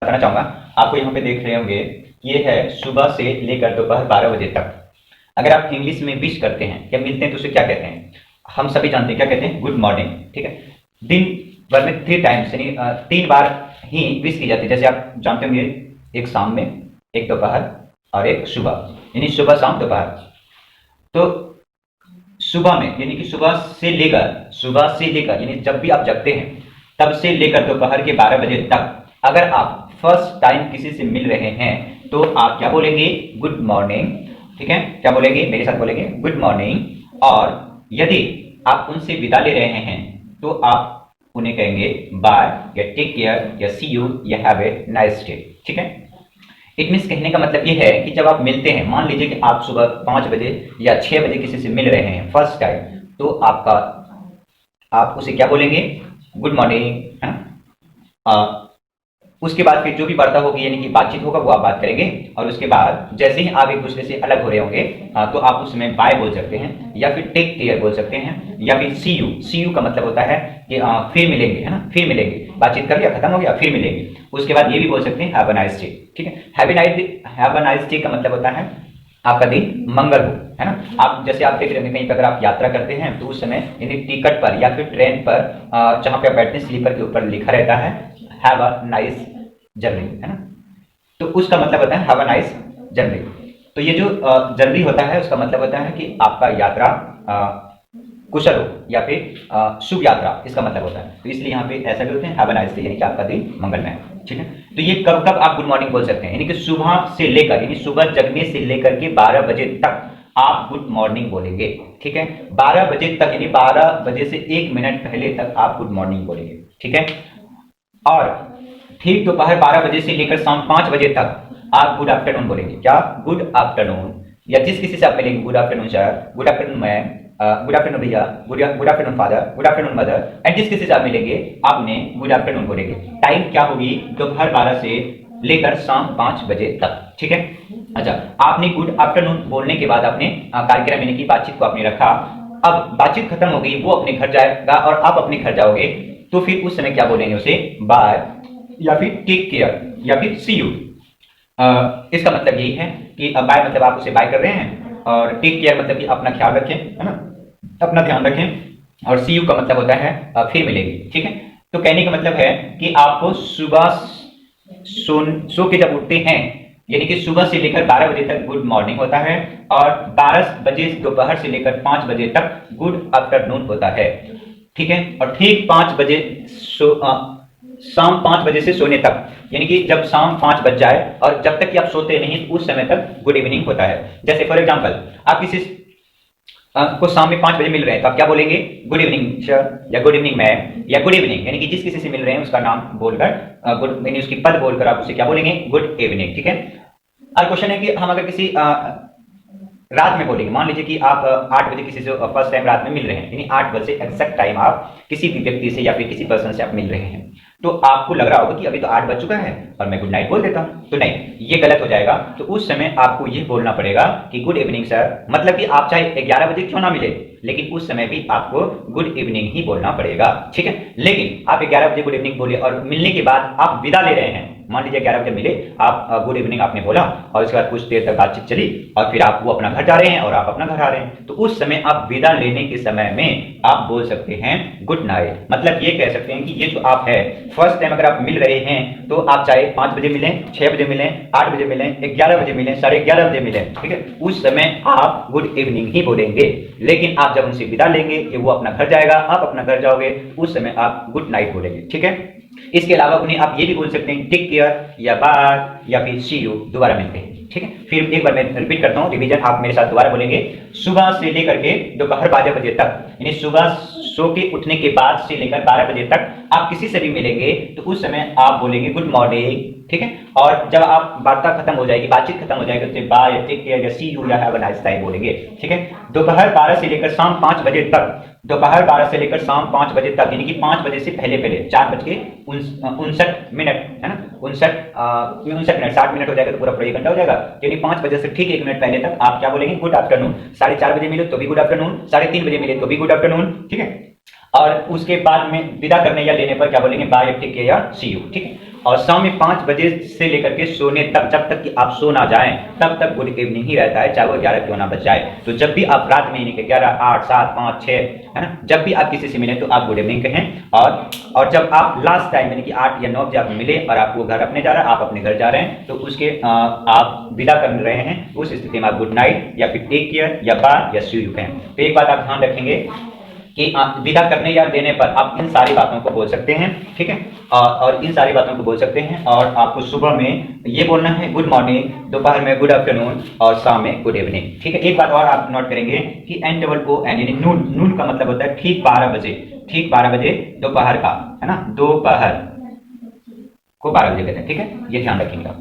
करना चाहूंगा। आपको यहाँ पे देख रहे होंगे, ये है सुबह से लेकर दोपहर 12 बजे तक। अगर आप इंग्लिश में विश करते हैं या मिलते हैं तो उसे क्या कहते हैं? हम सभी जानते हैं, क्या कहते हैं? Good morning. ठीक है, दिन भर में 3 टाइम्स यानी 3 बार ही विश की जाती है। जैसे आप जानते होंगे, एक शाम में, एक दोपहर और एक सुबह, यानी सुबह शाम दोपहर। तो सुबह में यानी कि सुबह से लेकर यानी जब भी आप जगते हैं तब से लेकर दोपहर के 12 बजे तक अगर आप फर्स्ट टाइम किसी से मिल रहे हैं तो आप क्या बोलेंगे? Good morning. ठीक है, क्या बोलेंगे? मेरे साथ बोलेंगे गुड मॉर्निंग। और यदि आप उनसे विदा ले रहे हैं तो आप उन्हें कहेंगे बाय या टेक केयर या सी यू या हैव ए नाइस डे। ठीक है, इट मीन्स कहने का मतलब ये है कि जब आप मिलते हैं, मान लीजिए कि आप सुबह 5 बजे या 6 बजे किसी से मिल रहे हैं फर्स्ट टाइम, तो आप उसे क्या बोलेंगे? गुड मॉर्निंग, है ना। उसके बाद फिर जो भी वार्ता होगी यानी कि बातचीत होगा वो आप बात करेंगे, और उसके बाद जैसे ही आप एक दूसरे से अलग हो रहे होंगे तो आप उसमें बाय बोल सकते हैं या फिर टेक केयर बोल सकते हैं या फिर सी यू का मतलब होता है कि फिर मिलेंगे, है ना, फिर मिलेंगे, बातचीत कर लिया, खत्म हो गया, फिर मिलेंगे। उसके बाद ये भी बोल सकते हैं हैव अ नाइस डे। ठीक है, हैव अ नाइस डे का मतलब होता है आपका दिन मंगल हो, है ना। आप जैसे आप देख रहे हैं कहीं पर अगर आप यात्रा करते हैं तो उस समय यदि टिकट पर या फिर ट्रेन पर जहां पे आप बैठते हैं स्लीपर के ऊपर लिखा रहता है हैव अ नाइस जर्नी, है ना, तो उसका मतलब होता है हैव अ नाइस जर्नी। तो ये जो जर्नी होता है उसका मतलब होता है कि आपका यात्रा कुशल हो या फिर शुभ यात्रा, इसका मतलब होता है। तो इसलिए यहाँ पे ऐसा भी होते हैं हैव अ नाइस डे यानी कि आपका दिन मंगलमय है। ठीक है, तो ये कब कब आप गुड मॉर्निंग बोल सकते हैं? यानी कि सुबह से लेकर यानी सुबह जगने से लेकर के 12 बजे तक आप गुड मॉर्निंग बोलेंगे। ठीक है, 12 बजे तक यानी 12 बजे से 1 मिनट पहले तक आप गुड मॉर्निंग बोलेंगे। ठीक है, और ठीक दोपहर 12 बजे से लेकर शाम 5 बजे तक आप गुड आफ्टरनून बोलेंगे। क्या? Good afternoon. या जिस किसी से आप मिलेंगे good afternoon sir, good afternoon ma'am, good afternoon भैया, good afternoon father, good afternoon mother, and जिस किसी से आप मिलेंगे आप उन्हें गुड आफ्टरनून बोलेंगे। टाइम क्या होगी? दोपहर 12 से लेकर शाम 5 बजे तक। ठीक है, अच्छा, आपने गुड आफ्टरनून बोलने के बाद अपने कार्यक्रम यानी कि बातचीत को आपने रखा। अब बातचीत खत्म हो गई, वो अपने घर जाएगा और आप अपने घर जाओगे, तो फिर उस समय क्या बोलेंगे उसे? बाय या फिर टेक केयर या फिर सी यू। इसका मतलब यही है कि बाय मतलब आप उसे बाय कर रहे हैं, और टेक केयर मतलब कि अपना ख्याल रखें, है ना, अपना ध्यान रखें, और सी यू का मतलब होता है फिर मिलेंगे। ठीक है, तो कहने का मतलब है कि आपको सुबह सो के जब उठते हैं यानी कि सुबह से लेकर 12 बजे तक गुड मॉर्निंग होता है, और 12 बजे दोपहर से लेकर 5 बजे तक गुड आफ्टरनून होता है। ठीक है, और ठीक 5 बजे शाम 5 बजे से सोने तक यानी कि जब शाम 5 बज जाए और जब तक कि आप सोते नहीं उस समय तक गुड इवनिंग होता है। जैसे फॉर एग्जांपल आप किसी को शाम में 5 बजे मिल रहे हैं तो आप क्या बोलेंगे? गुड इवनिंग सर या गुड इवनिंग मैम या गुड इवनिंग, यानी कि जिस किसी से मिल रहे हैं उसका नाम बोलकर गुड यानी उसकी पद बोलकर आप उसे क्या बोलेंगे? Good evening. ठीक है, अब क्वेश्चन है कि हम अगर किसी रात में बोलेंगे, मान लीजिए कि आप 8 बजे किसी से फर्स्ट टाइम रात में मिल रहे हैं, यानी 8 बजे एग्जैक्ट टाइम आप किसी भी व्यक्ति से या फिर किसी पर्सन से आप मिल रहे हैं, तो आपको लग रहा होगा कि अभी तो 8 बज चुका है और मैं गुड नाइट बोल देता हूं, तो नहीं, ये गलत हो जाएगा। तो उस समय आपको ये बोलना पड़ेगा कि गुड इवनिंग सर, मतलब कि आप चाहे 11 बजे क्यों ना मिले लेकिन उस समय भी आपको गुड इवनिंग ही बोलना पड़ेगा। ठीक है, लेकिन आप 11 बजे गुड इवनिंग बोले और मिलने के बाद आप विदा ले रहे हैं, मान लीजिए 11 बजे मिले, आप गुड इवनिंग आपने बोला और उसके बाद कुछ देर तक बातचीत चली और फिर आप वो अपना घर जा रहे हैं और आप अपना घर आ रहे हैं, तो उस समय आप विदा लेने के समय में आप बोल सकते हैं गुड नाइट। मतलब ये कह सकते हैं कि ये जो आप है फर्स्ट टाइम अगर आप मिल रहे हैं तो आप चाहे 5 बजे मिलें, 6 बजे मिलें, 8 बजे मिलें, 11 बजे मिलें, 11:30 बजे मिलें, ठीक है, उस समय आप गुड इवनिंग ही बोलेंगे। लेकिन आप जब उनसे विदा लेंगे कि वो अपना घर जाएगा, आप अपना घर जाओगे, उस समय आप गुड नाइट बोलेंगे। ठीक है, इसके अलावा उन्हें आप ये भी बोल सकते हैं टेक केयर या बाय या फिर सी यू, दोबारा मिलते हैं। ठीक है, फिर एक बार मैं रिपीट करता हूं, रिवीजन आप मेरे साथ दोबारा बोलेंगे। सुबह से लेकर के दोपहर 12 बजे तक, यानी सुबह सो के उठने के बाद से लेकर 12 बजे तक आप किसी से भी मिलेंगे तो उस समय आप बोलेंगे गुड मॉर्निंग। ठीक है, और जब आप वार्ता खत्म हो जाएगी, बातचीत खत्म हो जाएगी, तो बाय, टेक केयर या सी यू या हैव अ नाइस टाइम बोलेंगे। ठीक है, दोपहर 12 से लेकर शाम 5 बजे तक, दोपहर 12 से लेकर शाम 5 बजे तक, यानी कि 5 बजे से पहले 4:59 है ना, 59 मिनट, 60 मिनट हो जाएगा तो पूरा 1 घंटा हो जाएगा, यानी 5 बजे से ठीक 1 मिनट पहले तक आप क्या बोलेंगे? Good afternoon. 4:30 बजे मिले तो भी गुड आफ्टरनून, 3:30 बजे मिले तो भी गुड आफ्टरनून। ठीक है, और उसके बाद में विदा करने या लेने पर क्या बोलेंगे? बाय, टेक केयर या सी यू। ठीक है, और शाम में 5 बजे से लेकर के सोने तक, जब तक कि आप सो ना जाएं तब तक गुड इवनिंग ही रहता है, चाहे वो 11 क्यों ना बज जाए। तो जब भी आप रात में यानी कि 11, 8, 7, 5, 6 है ना, जब भी आप किसी से मिले तो आप गुड इवनिंग कहें। और जब आप लास्ट टाइम यानी कि 8 या 9 बजे आप मिले और आप वो घर अपने जा रहे हैं, आप अपने घर जा रहे हैं, तो उसके आप विदा कर रहे हैं, उस स्थिति में आप गुड नाइट या फिर टेक केयर या बाय या सी यू कहें। तो एक बात आप ध्यान रखेंगे कि विदा करने या देने पर आप इन सारी बातों को बोल सकते हैं, ठीक है, और इन सारी बातों को बोल सकते हैं। और आपको सुबह में ये बोलना है गुड मॉर्निंग, दोपहर में गुड आफ्टरनून और शाम में गुड इवनिंग, ठीक है। एक बात और आप नोट करेंगे कि NOO यानी नून, नून का मतलब होता है ठीक 12 बजे, ठीक 12 बजे दोपहर का, है ना, दोपहर को 12 बजे कहते हैं, ठीक है, ये ध्यान रखिएगा।